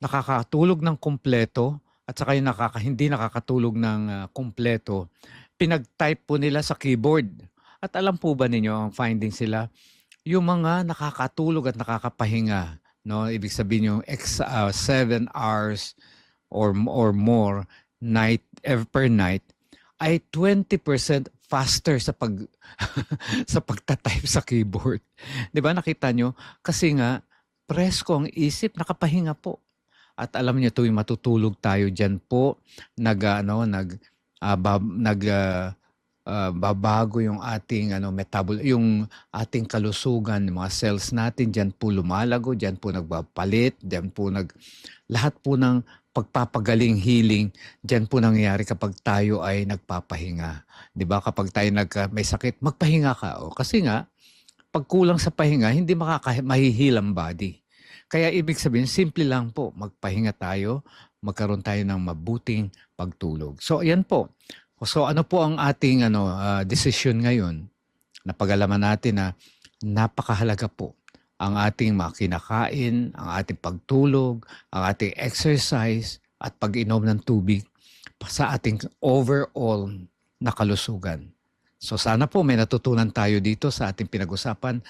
nakakatulog ng kumpleto at saka yung hindi nakakatulog ng kumpleto. Pinag-type po nila sa keyboard. At alam po ba ninyo ang findings sila? Yung mga nakakatulog at nakakapahinga, no, ibig sabihin yung 7 hours or more per night ay 20% faster sa sa pagta-type sa keyboard. 'Di ba nakita nyo? Kasi nga presko ang isip, nakapahinga po. At alam niyo tuwing matutulog tayo diyan po, babago yung ating yung ating kalusugan, yung mga cells natin diyan po lumalago, diyan po nagpapalit, diyan po lahat po ng pagpapagaling, healing, diyan po nangyayari kapag tayo ay nagpapahinga. 'Di ba? Kapag tayo may sakit, magpahinga ka. O, kasi nga pag kulang sa pahinga, hindi mahihil ang body. Kaya ibig sabihin, simple lang po, magpahinga tayo, magkaroon tayo ng mabuting pagtulog. So ayan po. So ano po ang ating desisyon ngayon? Napag-alaman natin na napakahalaga po ang ating mga kinakain, ang ating pagtulog, ang ating exercise at pag-inom ng tubig sa ating overall na kalusugan. So sana po may natutunan tayo dito sa ating pinag-usapan.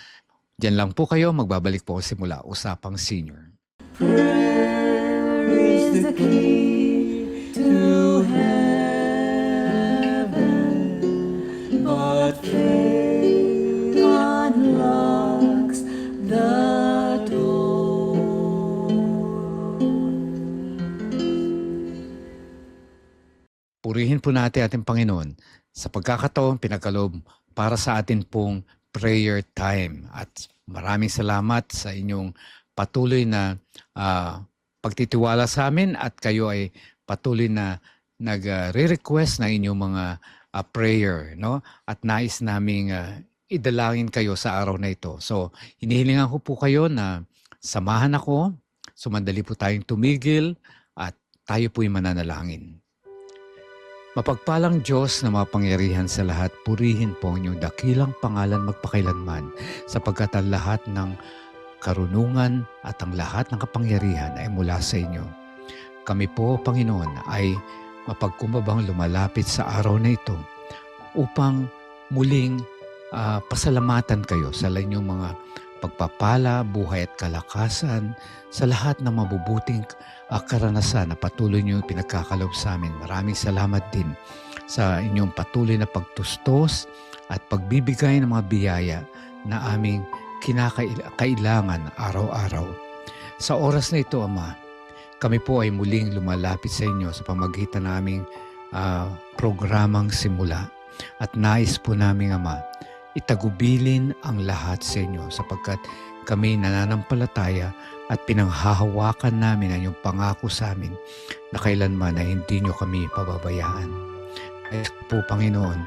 Diyan lang po kayo, magbabalik po simula Usapang Senior. Prayer is the key to heaven, but faith unlocks the door. Purihin po natin ating Panginoon sa pagkakataon pinagkaloob para sa atin pong prayer time. At maraming salamat sa inyong patuloy na pagtitiwala sa amin at kayo ay patuloy na nagre-request ng inyong mga prayer, no? At nais naming idalangin kayo sa araw na ito. So, hinihilingan ko po kayo na samahan ako, sumandali po tayong tumigil at tayo po'y mananalangin. Mapagpalang Diyos na mapangyarihan sa lahat, purihin po ang inyong dakilang pangalan magpakailanman, sapagkat ang lahat ng karunungan at ang lahat ng kapangyarihan ay mula sa inyo. Kami po, Panginoon, ay mapagkumbabang lumalapit sa araw na ito upang muling pasalamatan kayo sa inyong mga pagpapala, buhay at kalakasan, sa lahat ng mabubuting karanasan na patuloy niyo pinagkakalob sa amin. Maraming salamat din sa inyong patuloy na pagtustos at pagbibigay ng mga biyaya na aming kinakailangan araw-araw. Sa oras na ito, Ama, kami po ay muling lumalapit sa inyo sa pamagitan ng aming programang Simula. At nais po namin, Ama, itagubilin ang lahat sa inyo sapagkat kami nananampalataya at pinanghahawakan namin ang inyong pangako sa amin na kailanman na hindi nyo kami pababayaan. Kaya po, Panginoon,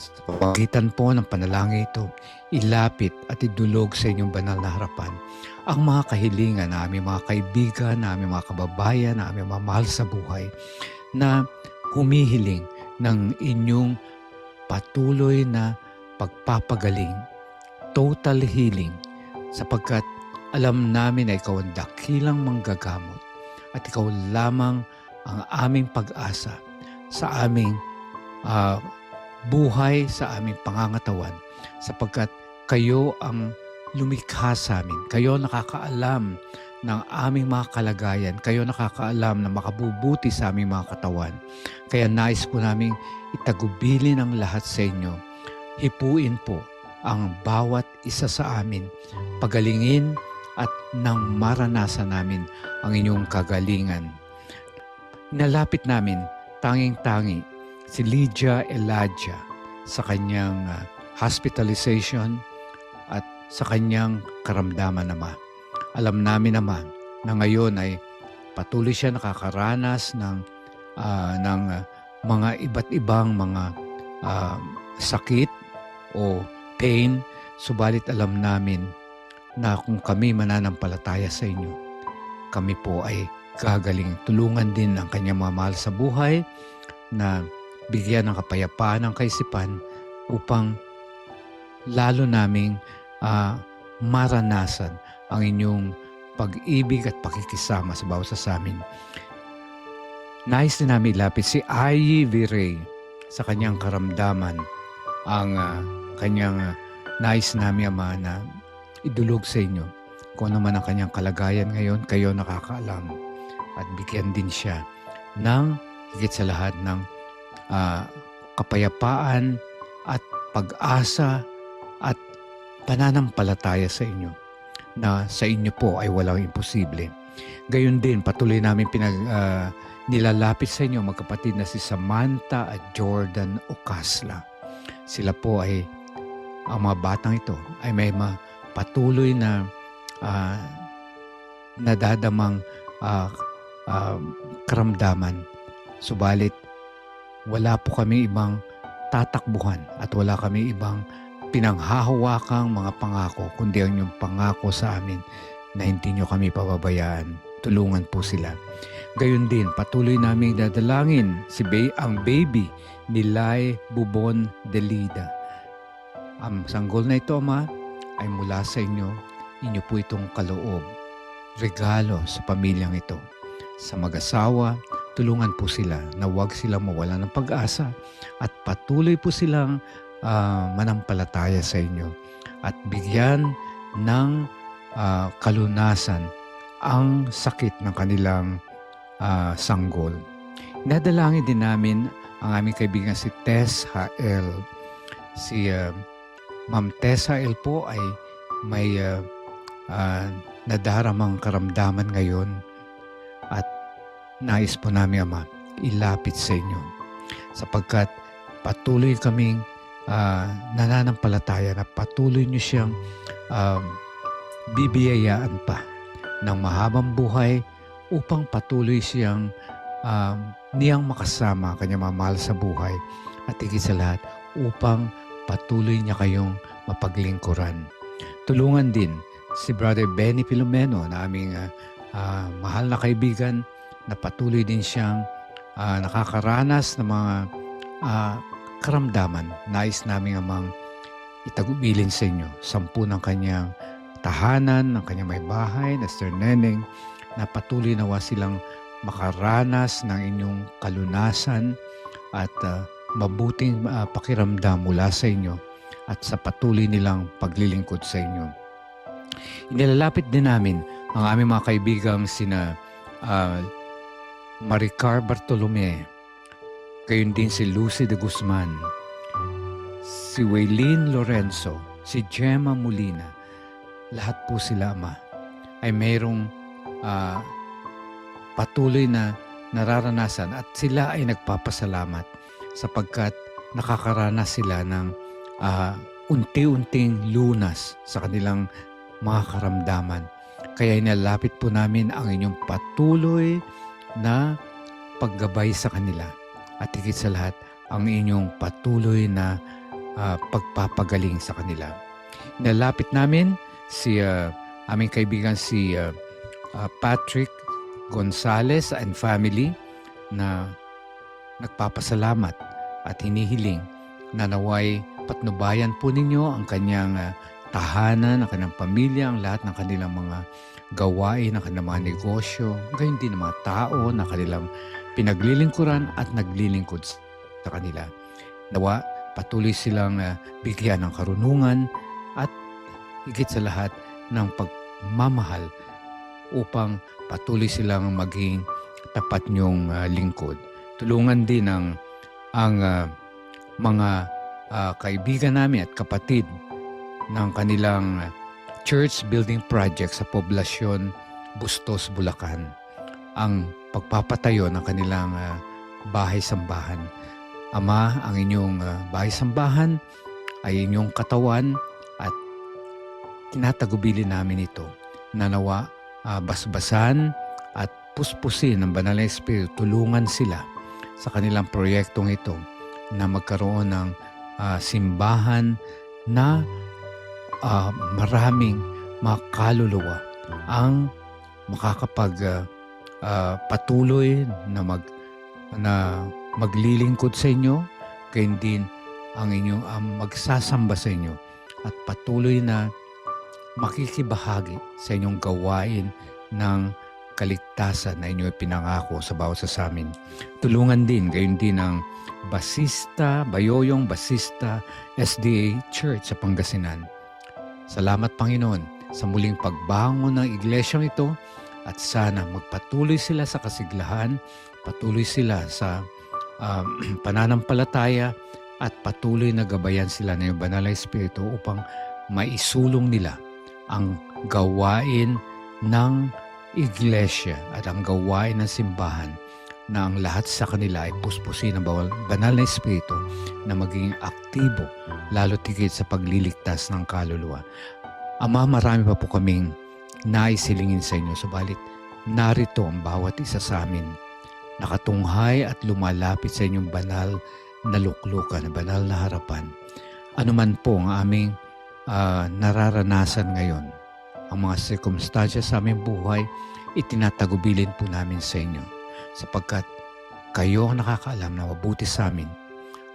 sa pamagitan po ng panalangin ito, ilapit at idulog sa inyong banal na harapan ang mga kahilingan na aming mga kaibigan, na aming mga kababayan, na aming mga mahal sa buhay na humihiling ng inyong patuloy na pagpapagaling, total healing, sapagkat alam namin na ikaw ang dakilang manggagamot at ikaw lamang ang aming pag-asa sa aming buhay, sa aming pangangatawan, sapagkat kayo ang lumikha sa amin. Kayo nakakaalam ng aming mga kalagayan. Kayo nakakaalam na makabubuti sa aming mga katawan. Kaya nais po namin itagubilin ang lahat sa inyo. Hipuin po ang bawat isa sa amin. Pagalingin at nang maranasan namin ang inyong kagalingan. Nalapit namin tanging-tangi si Lydia Elijah sa kanyang hospitalization at sa kanyang karamdaman, Ama. Alam namin naman na ngayon ay patuloy siya nakakaranas ng mga iba't ibang mga sakit o pain, subalit alam namin na kung kami mananampalataya sa inyo, kami po ay gagaling. Tulungan din ang kanyang mga mahal sa buhay na bigyan ng kapayapaan ang kaisipan upang lalo naming maranasan ang inyong pag-ibig at pakikisama sa bawat sa amin. Nais din namin ilapit si Ayi Virey sa kanyang karamdaman, ang kanyang nais namin, Ama, na idulog sa inyo kung ano man ang kanyang kalagayan ngayon. Kayo nakakaalam at bigyan din siya ng higit sa lahat ng kapayapaan at pag-asa at pananampalataya sa inyo na sa inyo po ay walang imposible. Gayon din, patuloy namin nilalapit sa inyo magkapatid na si Samantha at Jordan Ocasla. sila po ay, ang mga batang ito ay may patuloy na nadadamang karamdaman. Subalit, wala po kami ibang tatakbuhan at wala kami ibang pinanghahawakang mga pangako, kundi ang inyong pangako sa amin na hindi nyo kami pababayaan. Tulungan po sila. Gayon din, patuloy namin dadalangin ang baby ni Lai Bubon Delida. Ang sanggol na ito, Ama, ay mula sa inyo. Inyo po itong kaloob. Regalo sa pamilyang ito. Sa mag-asawa, tulungan po sila na huwag silang mawala ng pag-asa at patuloy po silang manampalataya sa inyo at bigyan ng kalunasan ang sakit ng kanilang sanggol. Nadalangin din namin ang aming kaibigan si Tess Hael. Si Ma'am Tess Hael po ay may nadaramang karamdaman ngayon at nais po namin, Ama, ilapit sa inyo sapagkat patuloy kaming nananampalataya na patuloy niyo siyang bibiyayaan pa ng mahabang buhay upang patuloy siyang niyang makasama kanyang mamahal sa buhay at higit sa lahat upang patuloy niya kayong mapaglingkuran. Tulungan din si Brother Benny Filomeno na aming mahal na kaibigan na patuloy din siyang nakakaranas ng mga karamdaman. Nais namin amang itagubilin sa inyo 10 ng kanyang tahanan, ng kanyang may bahay, na Sir Neneng, na patuloy nawa silang makaranas ng inyong kalunasan at mabuting pakiramdam mula sa inyo at sa patuloy nilang paglilingkod sa inyo. Inilalapit din namin ang aming mga kaibigang sina Maricar Bartolome, gayon din si Lucy de Guzman, si Waylene Lorenzo, si Gemma Molina. Lahat po sila, Ama, ay mayroong patuloy na nararanasan at sila ay nagpapasalamat sapagkat nakakaranas sila ng unti-unting lunas sa kanilang mga karamdaman. Kaya inalapit po namin ang inyong patuloy na paggabay sa kanila at higit sa lahat ang inyong patuloy na pagpapagaling sa kanila. Inalapit namin si aming kaibigan si Patrick Gonzales and family na nagpapasalamat at hinihiling na naway patnubayan po ninyo ang kanyang tahanan, ang kanyang pamilya, ang lahat ng kanilang mga gawain, ang kanilang mga negosyo, gayon din ng mga tao na kanilang pinaglilingkuran at naglilingkod sa kanila. Nawa, patuloy silang bigyan ng karunungan at higit sa lahat ng pagmamahal upang patuloy silang maging tapat niyong lingkod. Tulungan din ang mga kaibigan namin at kapatid ng kanilang church building project sa poblasyon Bustos, Bulacan. Ang pagpapatayo ng kanilang bahay-sambahan. Ama, ang inyong bahay-sambahan ay inyong katawan at tinatagubilin namin ito na nawa basbasan at puspusin ng Banal na Espiritu. Tulungan sila sa kanilang proyektong ito na magkaroon ng simbahan na maraming mga kaluluwa ang patuloy na maglilingkod sa inyo, gayon din ang inyong magsasamba sa inyo at patuloy na makikibahagi sa inyong gawain ng kaligtasan na inyo pinangako sa bawat sa amin. Tulungan din, gayon din ang Bayoyong Basista SDA Church sa Pangasinan. Salamat, Panginoon, sa muling pagbangon ng iglesyang ito at sana magpatuloy sila sa kasiglahan, patuloy sila sa pananampalataya at patuloy na gabayan sila ng iyong Banal na Espiritu upang maisulong nila ang gawain ng iglesia at ang gawain ng simbahan na ang lahat sa kanila ay puspusin ng banal na espiritu na maging aktibo, lalo tigit sa pagliligtas ng kaluluwa. Ama, marami pa po kaming naisilingin sa inyo, subalit narito ang bawat isa sa amin, nakatunghay at lumalapit sa inyong banal na luklukan, banal na harapan. Ano man po ang aming nararanasan ngayon, ang mga sirkumstansya sa aming buhay, itinatagubilin po namin sa inyo, sapagkat kayo ang nakakaalam na mabuti sa amin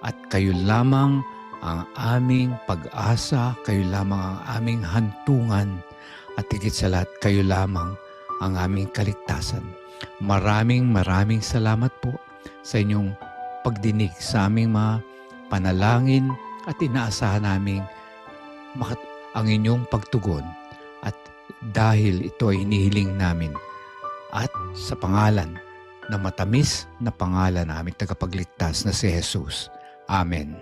at kayo lamang ang aming pag-asa, kayo lamang ang aming hantungan at higit sa lahat, kayo lamang ang aming kaligtasan. Maraming salamat po sa inyong pagdinig sa aming mga panalangin at inaasahan naming ang inyong pagtugon, at dahil ito ay hinihiling namin at sa pangalan na matamis na pangalan na aming tagapagligtas na si Jesus. Amen.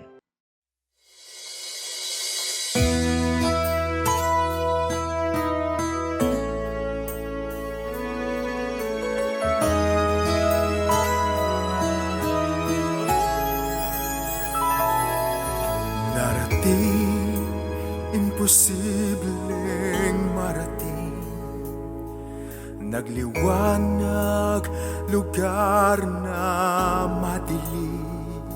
Narating, imposibleng marating, nagliwanag, lugar na madilim,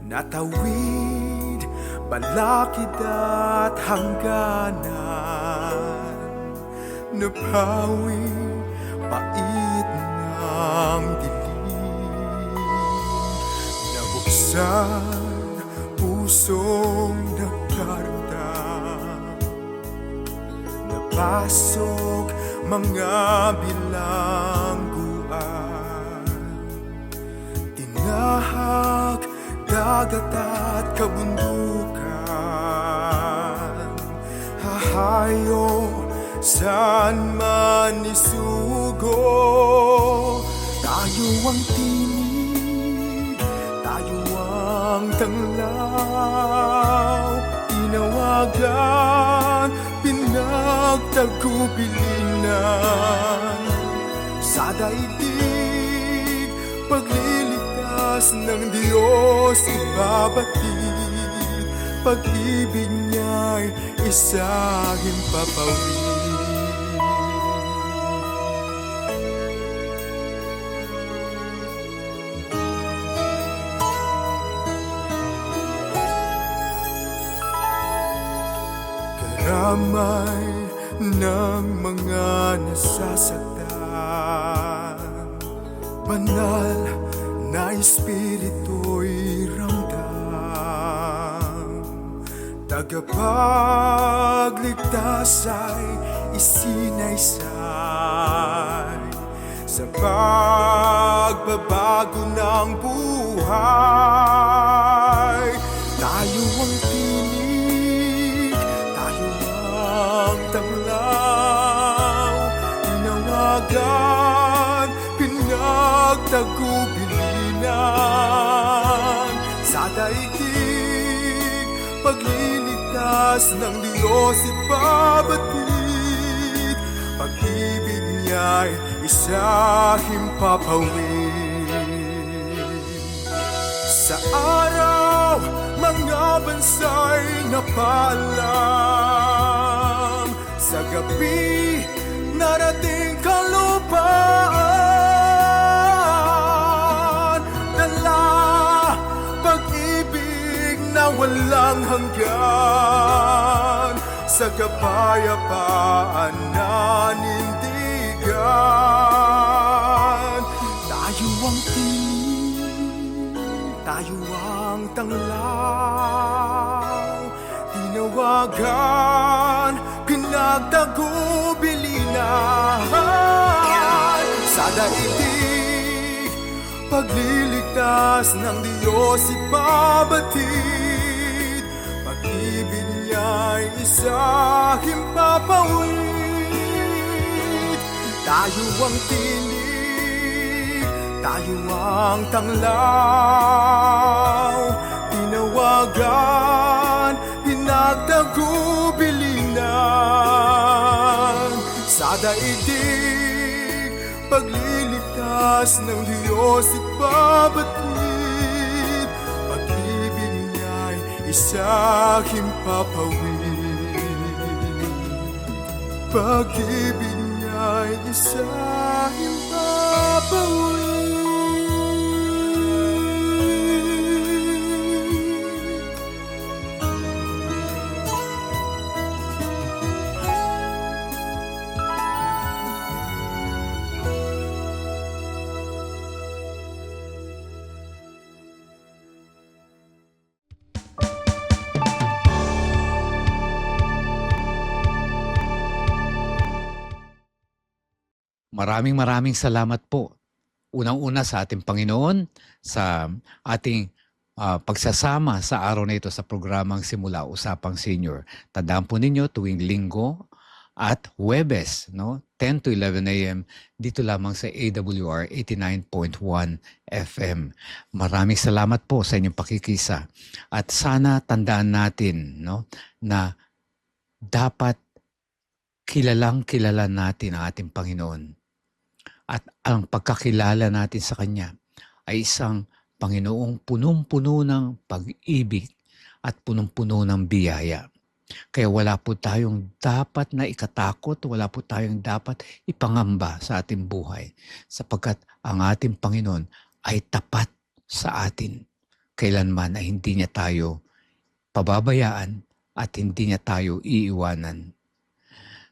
natawid, balakid at hangganan, napawi, pait ng dilim, nabuksan, pusong nagkaramdam, napasok mga bilangguan, tinahak dagat at kabundukan, hahayo saan man isugo, tayo ang tinig, tayo ang tanglaw, tinawagan, pinagtagubilinan, sa daigdig, pagliligtas ng Diyos ibabatid, pag-ibig niya'y isahing papawid. Karamay ng mga nasasaktan, banal na espiritu'y ramdam, tagapagligtas ay isinaysay sa pagbabago ng buhay. Tayo ang tinig, tayo ang tanglaw, tinawagan, pinagtagubilinan, sa daigdig, pagliligtas ng Diyos ibabatid, pag-ibig niya'y isahing papawid. Sa araw, mga bansa'y napaalam, sa gabi, narating kalupaan, dala pag-ibig na walang hanggan, sa kapayapaan na nindigan. Tayo ang tinig, tayo ang tanglaw, tinawagan, pinagtagubilinan, sa daigdig, pagliligtas ng Diyos ibabatid, pag-ibig niya'y isahing papawid. Tayo ang tinig, tayo ang tanglaw, tinawagan, pinagtagubilinan, sa daigdig, pagliligtas ng Diyos ibabatid. Pag-ibig niya'y isa'king papawid. Pag-ibig niya'y isa'king papawid. Maraming salamat po. Unang-una sa ating Panginoon, sa ating pagsasama sa araw na ito sa programang Simula Usapang Senior. Tandaan po ninyo tuwing Linggo at Huwebes, no? 10 to 11 a.m. dito lamang sa AWR 89.1 FM. Maraming salamat po sa inyong pakikisa. At sana tandaan natin, no, na dapat kilala natin ang ating Panginoon. At ang pagkakilala natin sa Kanya ay isang Panginoong punong-puno ng pag-ibig at punong-puno ng biyaya. Kaya wala po tayong dapat na ikatakot, wala po tayong dapat ipangamba sa ating buhay. Sapagkat ang ating Panginoon ay tapat sa atin. Kailanman ay hindi niya tayo pababayaan at hindi niya tayo iiwanan.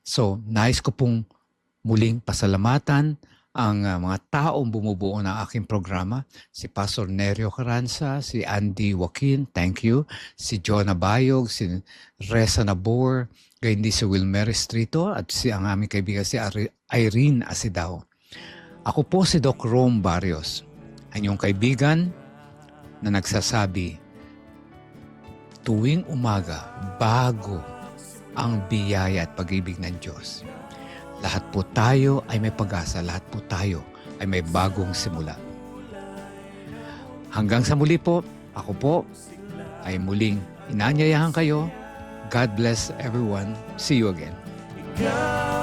So, nais ko pong muling pasalamatan ang mga taong bumubuo ng aking programa. Si Pastor Nerio Carranza, si Andy Joaquin, thank you. Si Jonah Bayog, si Reza Nabor, gayon din si Wilmer Estrito at si ang aming kaibigan si Irene Asidao. Ako po si Doc Rom Barrios, ang inyong kaibigan na nagsasabi, tuwing umaga, bago ang biyaya at pag-ibig ng Diyos. Lahat po tayo ay may pag-asa, lahat po tayo ay may bagong simula. Hanggang sa muli po, ako po ay muling inaanyayahan kayo. God bless everyone. See you again. Ikaw